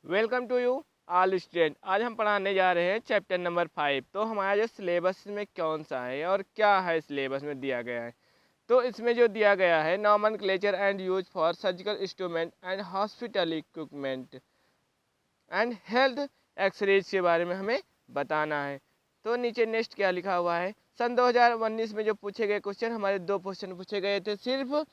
Welcome to you all student. आज हम पढ़ाने जा रहे हैं चैप्टर नंबर 5। तो हमारा जो सिलेबस में कौन सा है और क्या है सिलेबस में दिया गया है, तो इसमें जो दिया गया है nomenclature and use for surgical instrument and hospital equipment and health accessories के बारे में हमें बताना है। तो नीचे नेक्स्ट क्या लिखा हुआ है, सन 2019 में जो पूछे गए क्वेश्चन, हमारे 2 क्वेश्चन पूछे गए थे सिर्फ,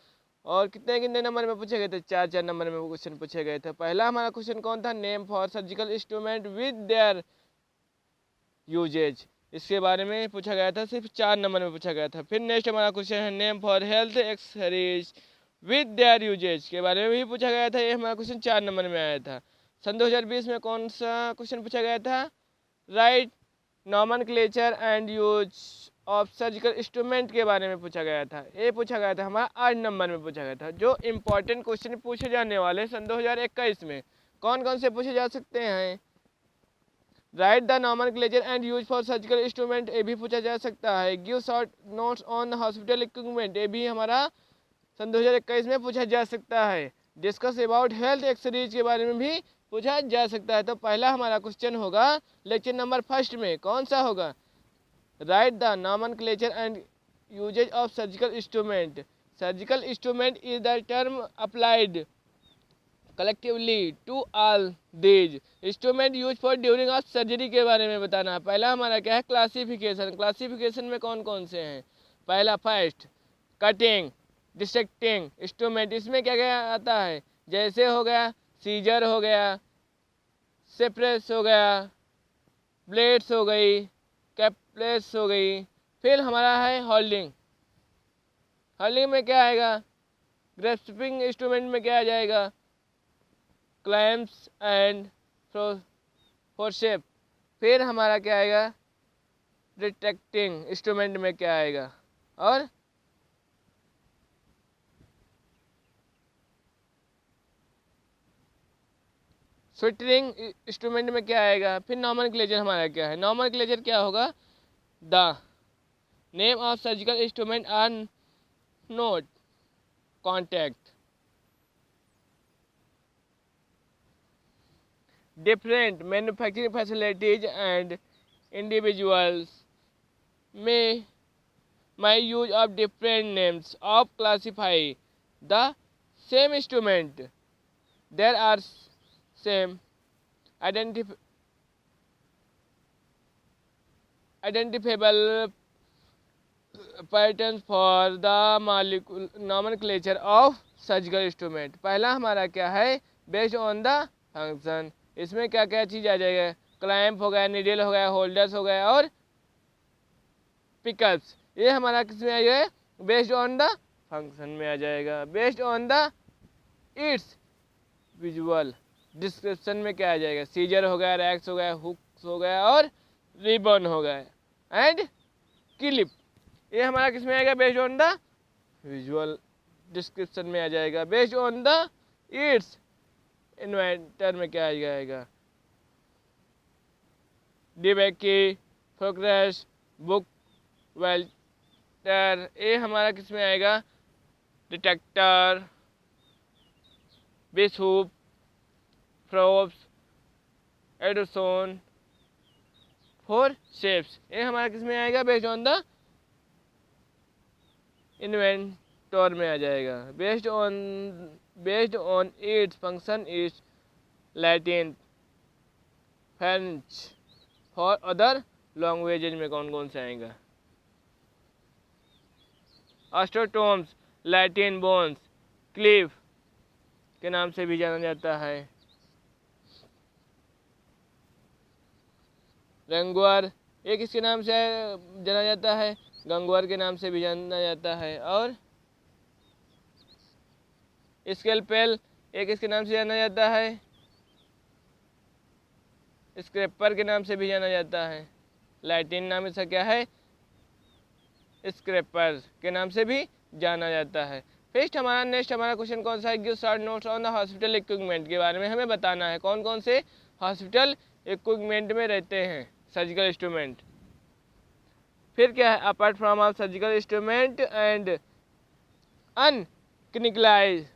और कितने कितने नंबर में पूछे गए थे, 4 नंबर में क्वेश्चन पूछे गए थे। पहला हमारा क्वेश्चन कौन था, name for surgical instrument with their usages, इसके बारे में पूछा गया था, सिर्फ 4 नंबर में पूछा गया था। फिर नेक्स्ट हमारा क्वेश्चन है name for health accessories with their usages, के बारे में भी पूछा गया था। ये हमारा क्वेश्चन 4 नंबर में आया था। सन 2020 में कौन सा क्वेश्चन पूछा गया था, right nomenclature and use of surgical instrument के बारे में पूछा गया था। ये पूछा गया था हमारा 8 नंबर में पूछा गया था। जो इम्पोर्टेंट क्वेश्चन पूछे जाने वाले सन 2021 में कौन कौन से पूछे जा सकते हैं, right the nomenclature and use for surgical instrument, ये भी पूछा जा सकता है। Give short notes on hospital equipment, ये भी हमारा सन 2021 में पूछा जा सकता है। डिस्कस अबाउट हेल्थ एक्सरेज के बारे में भी पूछा जा सकता है। तो पहला हमारा क्वेश्चन होगा लेक्चर नंबर 1 में, कौन सा होगा, write the nomenclature and usages of surgical instrument. Surgical instrument is the term applied collectively to all these instrument use for during of surgery के बारे में बताना है। पहला हमारा क्या है, क्लासिफिकेशन। क्लासिफिकेशन में कौन कौन से हैं, पहला फर्स्ट कटिंग डिसेक्टिंग इंस्ट्रूमेंट, इसमें क्या क्या आता है, जैसे हो गया सीजर हो गया, सेप्रेस हो गया, ब्लेड्स हो गई, कैप्लेस हो गई। फिर हमारा है होल्डिंग, होल्डिंग में क्या आएगा, ग्रेस्पिंग इंस्ट्रूमेंट में क्या आ जाएगा, क्लैम्प्स एंड फोर्सेप। फिर हमारा क्या आएगा, डिटेक्टिंग इंस्ट्रूमेंट में क्या आएगा, और स्विटरिंग इंस्ट्रूमेंट में क्या आएगा। फिर नॉमेनक्लेचर हमारा क्या है, नॉमेनक्लेचर क्या होगा, the name of surgical instrument are not contact different manufacturing facilities and individuals may use of different names of classify the same instrument. There are same identifiable patterns for the nomenclature of surgical instrument. पहला हमारा क्या है, based on the function, इसमें क्या क्या चीज़ आ जाएगा, clamp हो गया, नीडल हो गया, होल्डर्स हो गया, और पिकअप्स। ये हमारा किस में आ जाएगा, बेस्ड ऑन द फंक्शन में आ जाएगा। Based on the it's visual description में क्या आ जाएगा, सीजर हो गया, रैक्स हो गया, हुक्स हो गया, और रिबन हो गया, एंड क्लिप। ये हमारा किस में आएगा, based on the visual description में आ जाएगा। Based on the it's inventor में क्या आ जाएगा, डिबेकी, फोकस, बुक वेल्टर। ये हमारा किस में आएगा, डिटेक्टर, बिशूप, फ्रोब्स, एडोसोन, फोर शेप्स। ये हमारा किस में आएगा, बेस्ड ऑन द इन्वेंटर में आ जाएगा। Based on its function is Latin, French. For other languages में कौन कौन से आएगा, ऑस्ट्रोटोम्स, लैटिन बोन्स, क्लीफ के नाम से भी जाना जाता है, गंगवार, ये किसके नाम से जाना जाता है, गंगवार के नाम से भी जाना जाता है, और स्केलपेल, ये किसके नाम से जाना जाता है, स्क्रैपर के नाम से भी जाना जाता है। लैटिन नाम इसका क्या है, स्क्रैपर के नाम से भी जाना जाता है। नेक्स्ट हमारा क्वेश्चन कौन सा है, give short notes on the hospital equipment, के बारे में हमें बताना है कौन कौन से हॉस्पिटल इक्विपमेंट में रहते हैं सर्जिकल इंस्ट्रूमेंट। फिर क्या है, apart from of surgical instrument and अनक्लिनराइज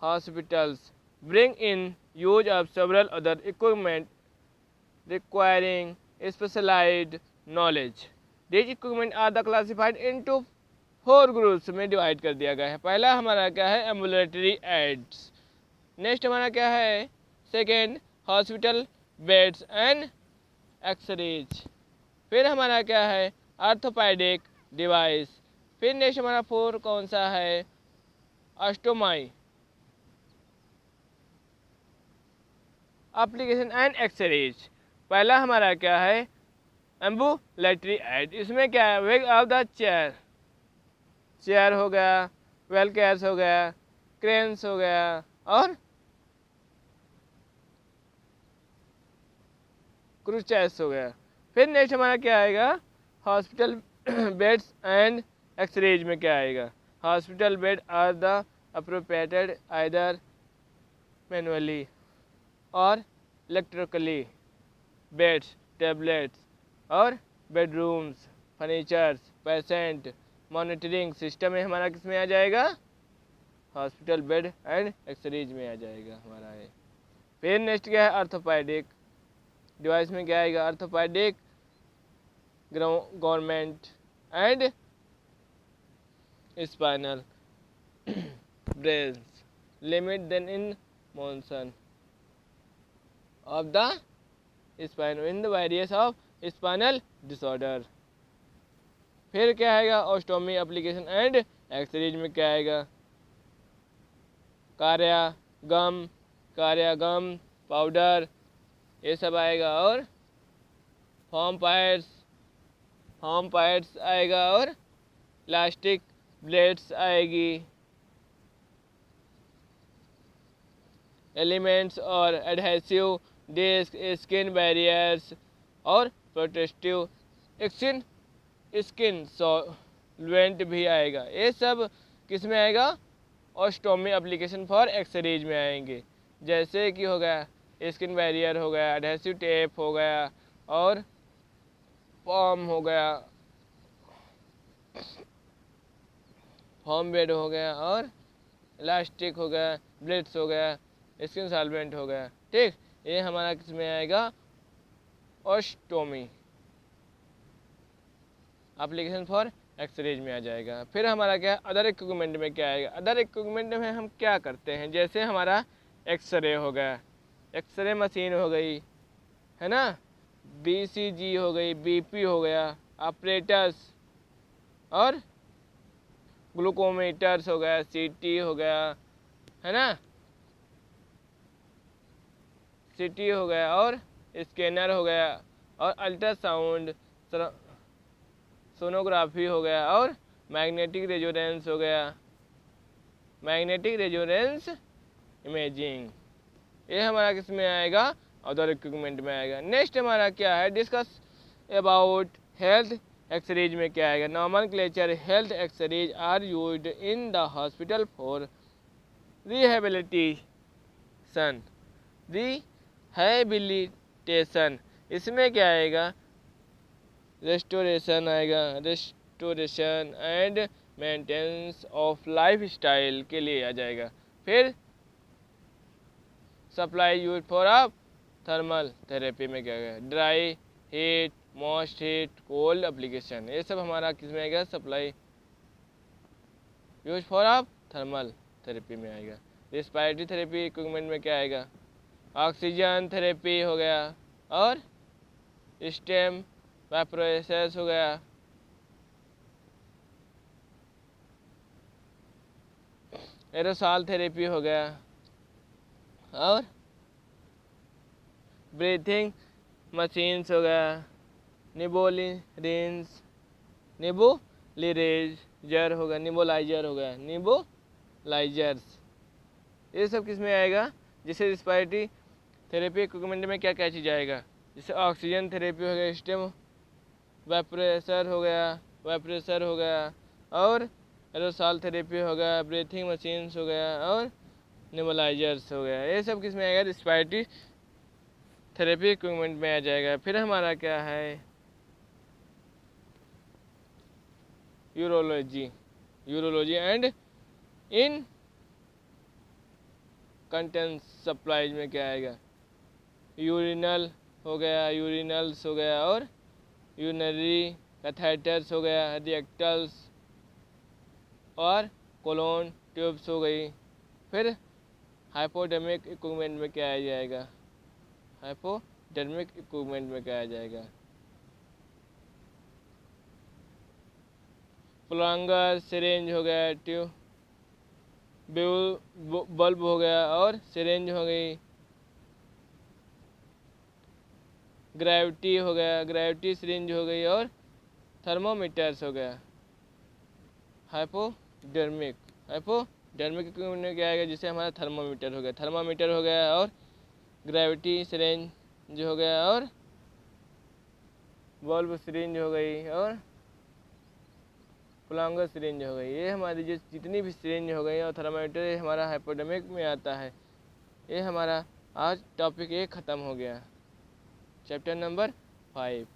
hospitals bring in use of several other equipment requiring specialized knowledge. These equipment are the classified into 4 groups में डिवाइड कर दिया गया है. पहला हमारा क्या है, एम्बुलेटरी एड्स. नेक्स्ट हमारा क्या है, second hospital beds and accessories. फिर हमारा क्या है, आर्थोपेडिक डिवाइस. फिर नेक्स्ट हमारा 4 कौन सा है, ऑस्टोमाई एप्लीकेशन एंड एक्सरेज. पहला हमारा क्या है, एम्बुलेटरी एड. इसमें क्या है, वेग ऑफ द चेयर हो गया, वेल केयर्स हो गया, क्रेन्स हो गया और क्रूचेस हो गया. फिर नेक्स्ट हमारा क्या आएगा, हॉस्पिटल बेड्स एंड एक्सरेज में क्या आएगा, hospital bed are the appropriated either manually और इलेक्ट्रिकली. बेड्स, टेबलेट्स और bedrooms, furnitures, patient monitoring system में हमारा किस में आ जाएगा, हॉस्पिटल बेड एंड एक्सरेज में आ जाएगा हमारा है. फिर नेक्स्ट क्या है, आर्थोपेडिक डिवाइस में क्या आएगा, orthopaedic government and spinal brains limit then in motion of the spine in the various of spinal disorder. फिर क्या आएगा, ऑस्टोमी एप्लीकेशन एंड एक्सरेज में क्या आएगा, कार्यागम पाउडर ये सब आएगा और फॉर्म पाइट्स आएगा और इलास्टिक ब्लेड्स आएगी. एलिमेंट्स और एडहेसिव डिस्क, स्किन बैरियर्स और प्रोटेक्टिव स्किन सॉल्वेंट भी आएगा. ये सब किस में आएगा, ऑस्टोमी एप्लीकेशन फॉर एक्सरेज में आएंगे. जैसे कि हो गया स्किन बैरियर हो गया, एडहेसिव टेप हो गया और फॉर्म हो गया, फॉर्म बेड हो गया और इलास्टिक हो गया, ब्लेड्स हो गया, स्किन सॉल्वेंट हो गया. ठीक, ये हमारा किस में आएगा, ऑस्टोमी एप्लीकेशन फॉर एक्सरेज में आ जाएगा. फिर हमारा क्या, अदर इक्विपमेंट में क्या आएगा, अदर इक्विपमेंट में हम क्या करते हैं, जैसे हमारा एक्सरे हो गया, एक्सरे मशीन हो गई है ना, BCG हो गई, BP हो गया, ऑपरेटर्स और ग्लूकोमीटर्स हो गया, CT हो गया है ना, CT हो गया और स्कैनर हो गया और अल्ट्रासाउंड सोनोग्राफी हो गया और मैग्नेटिक रेजोनेंस हो गया, मैग्नेटिक रेजोनेंस इमेजिंग. ये हमारा किस में आएगा, अदर इक्विपमेंट में आएगा. नेक्स्ट हमारा क्या है, डिस्कस अबाउट हेल्थ एक्सरेज में क्या आएगा, nomenclature. Health accessories are used in the hospital for rehabilitation. इसमें क्या आएगा, रेस्टोरेशन आएगा, restoration and maintenance of life style के लिए आ जाएगा. फिर supply use for a thermal therapy में क्या आएगा, dry heat, most heat, cold application. ये सब हमारा किस में आएगा, supply use for a thermal therapy में आएगा. रेस्पिरेटरी थेरेपी इक्विपमेंट में क्या आएगा, ऑक्सीजन थेरेपी हो गया और स्टेम वाइब्रेशंस हो गया, एरोसॉल थेरेपी हो गया और ब्रीथिंग मशीन्स हो गया, निबोलाइजर हो गया, निबोलाइजर्स. ये सब किस में आएगा, जैसे रेस्पिरेटरी थेरेपी इक्विपमेंट में क्या क्या चीज़ आएगा, जैसे ऑक्सीजन थेरेपी हो गया, स्टेम वाइब्रेशर हो गया और एरोसॉल थेरेपी हो गया, ब्रीथिंग मशीन्स हो गया और नेबुलाइजर्स हो गया. ये सब किस में आएगा, रेस्पिरेटरी थेरेपी इक्विपमेंट में आ जाएगा. फिर हमारा क्या है, यूरोलॉजी एंड कंटेंट सप्लाईज में क्या आएगा, यूरिनल हो गया, यूरिनल्स हो गया, और यूनरी कैथेटर्स हो गया, रिएक्टल्स और कोलोन ट्यूब्स हो गई। फिर हाइपोडर्मिक इक्विपमेंट में क्या आ जाएगा, हाइपोडर्मिक इक्विपमेंट में क्या आ जाएगा, प्लंगर, सिरेंज हो गया, ट्यूब बल्ब हो गया, और सिरेंज हो गई, ग्रेविटी हो गया, ग्रेविटी सिरिंज हो गई, और थर्मोमीटर्स हो गया। हाइपोडर्मिक इक्विपमेंट में क्या आएगा, जिसे हमारा थर्मोमीटर हो गया, और ग्रेविटी सिरिंज हो गया, और बल्ब सिरिंज हो गई, और प्लंगर सिरिंज हो गई। ये हमारी जितनी भी सिरिंज हो गई और थर्मामीटर, ये हमारा हाइपोडर्मिक में आता है। ये हमारा आज टॉपिक 1 ख़त्म हो गया, चैप्टर नंबर 5।